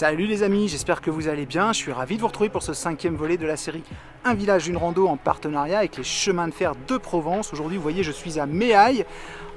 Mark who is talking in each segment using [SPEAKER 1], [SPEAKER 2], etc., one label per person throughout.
[SPEAKER 1] Salut les amis, j'espère que vous allez bien. Je suis ravi de vous retrouver pour ce 5e volet de la série Un village, une rando en partenariat avec les chemins de fer de Provence. Aujourd'hui, vous voyez, je suis à Méailles,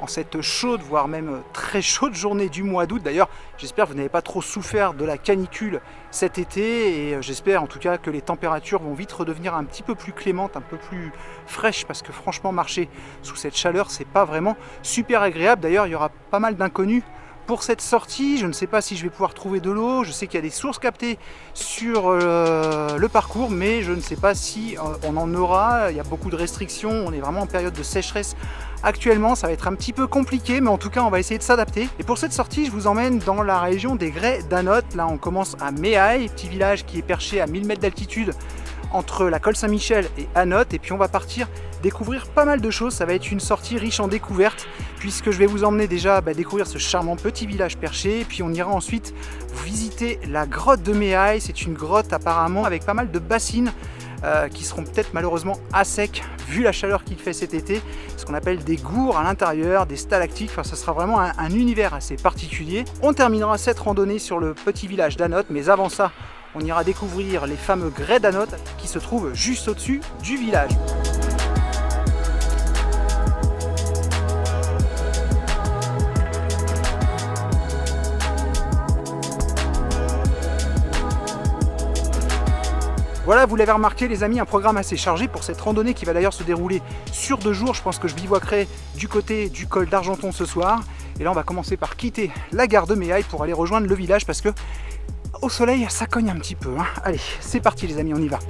[SPEAKER 1] en cette chaude, voire même très chaude journée du mois d'août. D'ailleurs, j'espère que vous n'avez pas trop souffert de la canicule cet été et j'espère en tout cas que les températures vont vite redevenir un petit peu plus clémentes, un peu plus fraîches, parce que franchement, marcher sous cette chaleur, c'est pas vraiment super agréable. D'ailleurs, il y aura pas mal d'inconnus pour cette sortie. Je ne sais pas si je vais pouvoir trouver de l'eau. Je sais qu'il y a des sources captées sur le parcours, mais je ne sais pas si on en aura. Il y a beaucoup de restrictions. On est vraiment en période de sécheresse actuellement. Ça va être un petit peu compliqué, mais en tout cas, on va essayer de s'adapter. Et pour cette sortie, je vous emmène dans la région des Grès d'Anote. Là, on commence à Méailles, petit village qui est perché à 1000 mètres d'altitude entre la Colle Saint-Michel et Anote. Et puis, on va partir découvrir pas mal de choses. Ça va être une sortie riche en découvertes, puisque je vais vous emmener déjà découvrir ce charmant petit village perché, et puis on ira ensuite visiter la grotte de Méailles. C'est une grotte apparemment avec pas mal de bassines qui seront peut-être malheureusement à sec vu la chaleur qu'il fait cet été, ce qu'on appelle des gourds à l'intérieur, des stalactites. Enfin, ce sera vraiment un univers assez particulier. On terminera cette randonnée sur le petit village d'Anote, mais avant ça, on ira découvrir les fameux grès d'Anote qui se trouvent juste au-dessus du village. Voilà, vous l'avez remarqué les amis, un programme assez chargé pour cette randonnée qui va d'ailleurs se dérouler sur 2 jours. Je pense que je bivouaquerai du côté du col d'Argenton ce soir. Et là on va commencer par quitter la gare de Méailles pour aller rejoindre le village parce que au soleil ça cogne un petit peu. Allez, c'est parti les amis, on y va.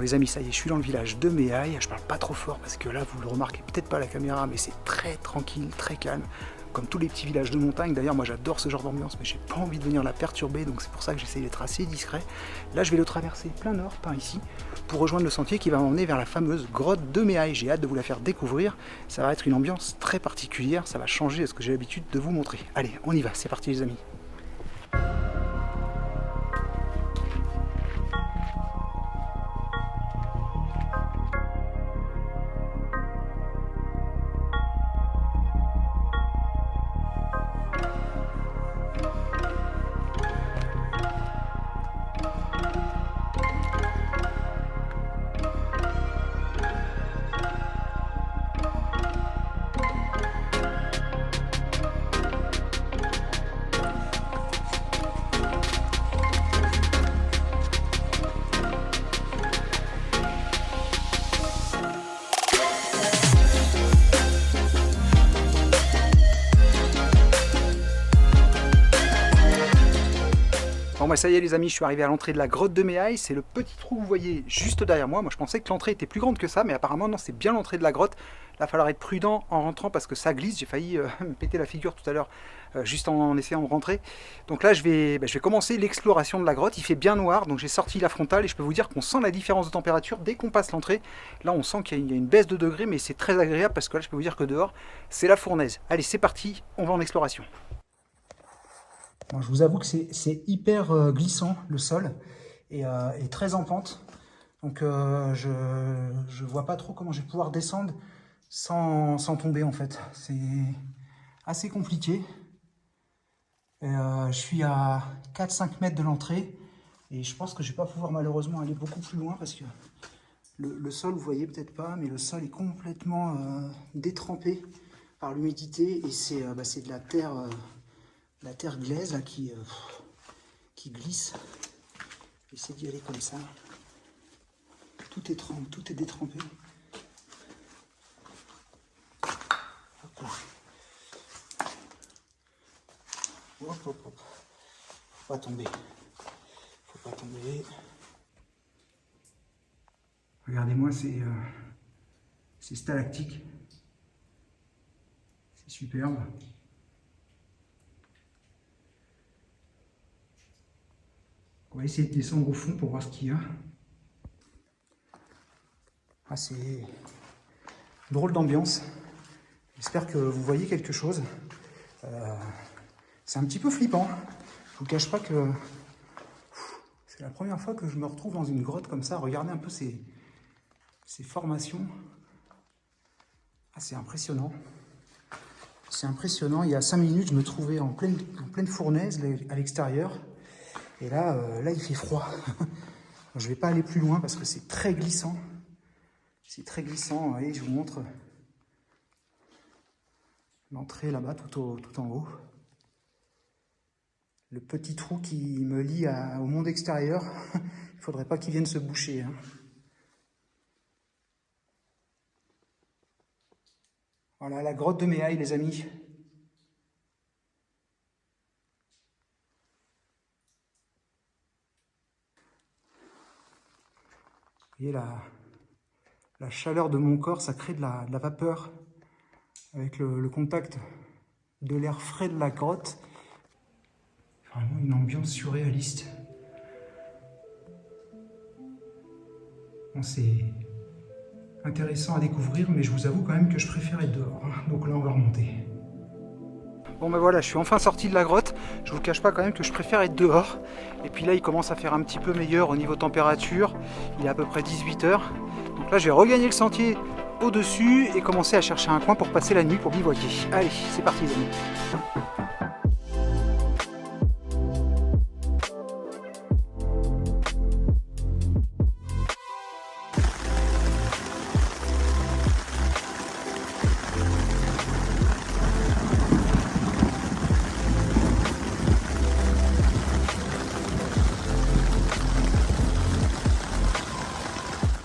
[SPEAKER 1] Les amis, ça y est, je suis dans le village de Méailles. Je parle pas trop fort parce que là, vous le remarquez peut-être pas à la caméra, mais c'est très tranquille, très calme, comme tous les petits villages de montagne. D'ailleurs, moi j'adore ce genre d'ambiance, mais j'ai pas envie de venir la perturber, donc c'est pour ça que j'essaie d'être assez discret. Là, je vais le traverser plein nord, par ici, pour rejoindre le sentier qui va m'emmener vers la fameuse grotte de Méailles. J'ai hâte de vous la faire découvrir. Ça va être une ambiance très particulière, ça va changer de ce que j'ai l'habitude de vous montrer. Allez, on y va, c'est parti les amis. Bon bah ça y est les amis, je suis arrivé à l'entrée de la grotte de Méailles. C'est le petit trou que vous voyez juste derrière moi. Moi je pensais que l'entrée était plus grande que ça, mais apparemment non, c'est bien l'entrée de la grotte. Là il va falloir être prudent en rentrant parce que ça glisse. J'ai failli me péter la figure tout à l'heure juste en essayant de rentrer. Donc là je vais commencer l'exploration de la grotte. Il fait bien noir, donc j'ai sorti la frontale et je peux vous dire qu'on sent la différence de température dès qu'on passe l'entrée. Là on sent qu'il y a une baisse de degrés, mais c'est très agréable parce que là je peux vous dire que dehors c'est la fournaise. Allez c'est parti, on va en exploration. Bon, je vous avoue que c'est hyper glissant le sol et très en pente. Donc je vois pas trop comment je vais pouvoir descendre sans tomber en fait. C'est assez compliqué. Je suis à 4-5 mètres de l'entrée et je pense que je vais pas pouvoir malheureusement aller beaucoup plus loin parce que le sol, vous voyez peut-être pas, mais le sol est complètement détrempé par l'humidité et c'est de la terre glaise là, qui qui glisse. J'essaie d'y aller comme ça. Tout est trempé, tout est détrempé. Hop là. Hop, hop, hop. Faut pas tomber. Faut pas tomber. Regardez-moi ces stalactites. C'est superbe. On va essayer de descendre au fond pour voir ce qu'il y a. Ah, c'est drôle d'ambiance. J'espère que vous voyez quelque chose. C'est un petit peu flippant. Je vous cache pas que c'est la première fois que je me retrouve dans une grotte comme ça. Regardez un peu ces formations. Ah, c'est impressionnant. C'est impressionnant. Il y a 5 minutes, je me trouvais en pleine fournaise à l'extérieur. Et là, il fait froid. Je ne vais pas aller plus loin parce que c'est très glissant. C'est très glissant. Allez, je vous montre l'entrée là-bas, tout en haut. Le petit trou qui me lie au monde extérieur. Il ne faudrait pas qu'il vienne se boucher. Hein. Voilà, la grotte de Méhaï, les amis. Vous voyez la chaleur de mon corps, ça crée de la vapeur avec le contact de l'air frais de la grotte. Vraiment une ambiance surréaliste. Bon, c'est intéressant à découvrir, mais je vous avoue quand même que je préfère être dehors. Donc là, on va remonter. Bon ben voilà, je suis enfin sorti de la grotte. Je vous cache pas quand même que je préfère être dehors. Et puis là, il commence à faire un petit peu meilleur au niveau température. Il est à peu près 18 h. Donc là, je vais regagner le sentier au-dessus et commencer à chercher un coin pour passer la nuit, pour bivouaquer. Allez, c'est parti les amis.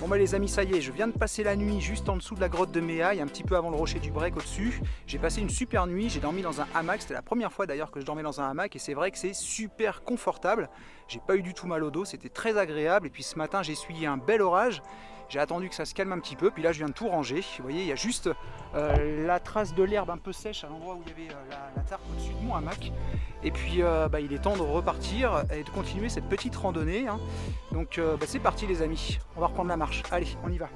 [SPEAKER 1] Bon bah les amis, ça y est, je viens de passer la nuit juste en dessous de la grotte de Méhaï, un petit peu avant le rocher du Break au-dessus. J'ai passé une super nuit, j'ai dormi dans un hamac, c'était la première fois d'ailleurs que je dormais dans un hamac et c'est vrai que c'est super confortable. J'ai pas eu du tout mal au dos, c'était très agréable et puis ce matin j'ai essuyé un bel orage. J'ai attendu que ça se calme un petit peu, puis là je viens de tout ranger. Vous voyez, il y a juste la trace de l'herbe un peu sèche à l'endroit où il y avait la tarpe au-dessus de mon hamac. Et puis il est temps de repartir et de continuer cette petite randonnée. Hein. Donc c'est parti les amis, on va reprendre la marche. Allez, on y va.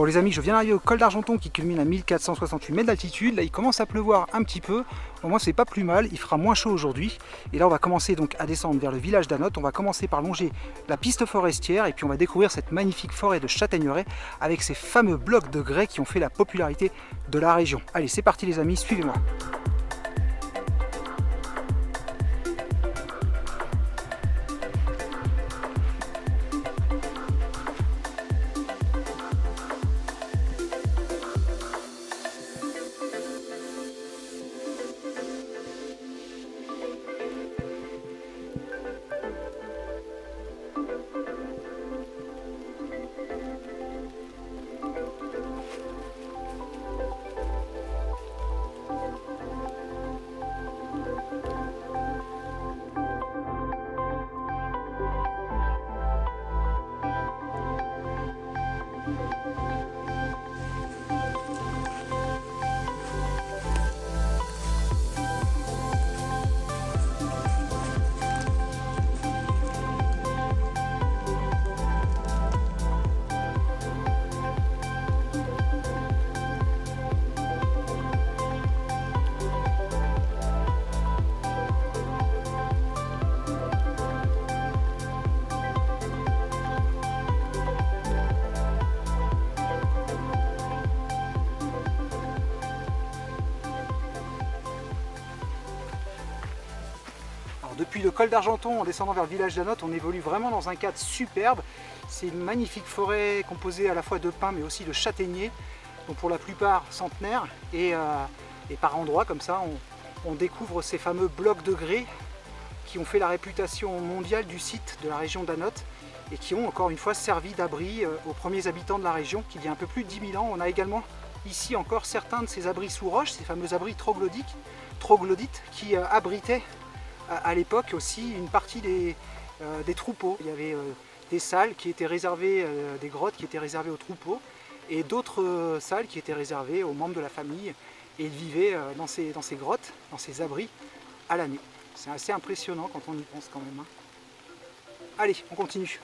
[SPEAKER 1] Bon les amis, je viens d'arriver au col d'Argenton qui culmine à 1468 mètres d'altitude. Là il commence à pleuvoir un petit peu, au moins c'est pas plus mal, il fera moins chaud aujourd'hui. Et là on va commencer donc à descendre vers le village d'Anote. On va commencer par longer la piste forestière et puis on va découvrir cette magnifique forêt de châtaigneraies avec ces fameux blocs de grès qui ont fait la popularité de la région. Allez c'est parti les amis, suivez-moi. Depuis le col d'Argenton, en descendant vers le village d'Anote, on évolue vraiment dans un cadre superbe. C'est une magnifique forêt composée à la fois de pins mais aussi de châtaigniers, donc pour la plupart centenaires. Et par endroits comme ça, on découvre ces fameux blocs de grès qui ont fait la réputation mondiale du site de la région d'Anote et qui ont encore une fois servi d'abri aux premiers habitants de la région qu'il y a un peu plus de 10 000 ans. On a également ici encore certains de ces abris sous roche, ces fameux abris troglodytes qui abritaient à l'époque aussi une partie des troupeaux. Il y avait des salles qui étaient réservées, des grottes qui étaient réservées aux troupeaux et d'autres salles qui étaient réservées aux membres de la famille et ils vivaient dans ces grottes, dans ces abris à l'année. C'est assez impressionnant quand on y pense quand même. Allez, on continue.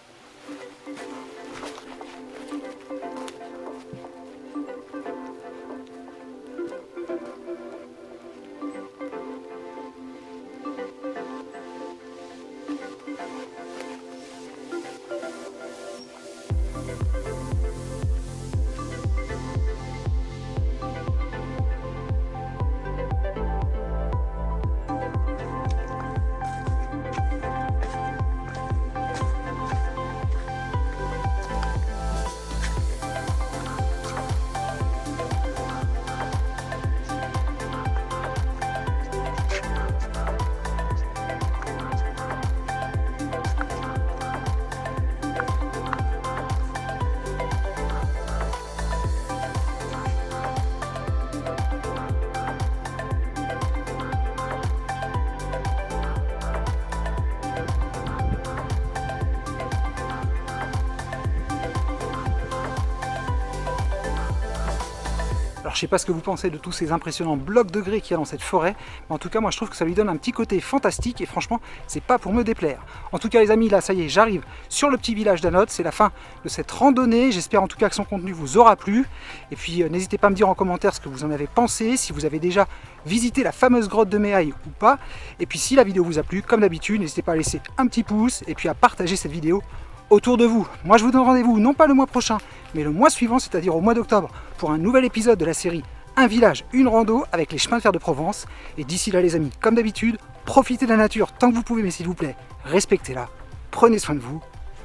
[SPEAKER 1] Alors je sais pas ce que vous pensez de tous ces impressionnants blocs de grès qu'il y a dans cette forêt, mais en tout cas moi je trouve que ça lui donne un petit côté fantastique et franchement c'est pas pour me déplaire. En tout cas les amis, là ça y est, j'arrive sur le petit village d'Anote, c'est la fin de cette randonnée, j'espère en tout cas que son contenu vous aura plu. Et puis n'hésitez pas à me dire en commentaire ce que vous en avez pensé, si vous avez déjà visité la fameuse grotte de Méhaille ou pas. Et puis si la vidéo vous a plu, comme d'habitude, n'hésitez pas à laisser un petit pouce et puis à partager cette vidéo autour de vous. Moi je vous donne rendez-vous non pas le mois prochain mais le mois suivant, c'est-à-dire au mois d'octobre, pour un nouvel épisode de la série Un village, une rando avec les chemins de fer de Provence. Et d'ici là les amis, comme d'habitude, profitez de la nature tant que vous pouvez, mais s'il vous plaît, respectez-la, prenez soin de vous,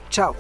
[SPEAKER 1] ciao.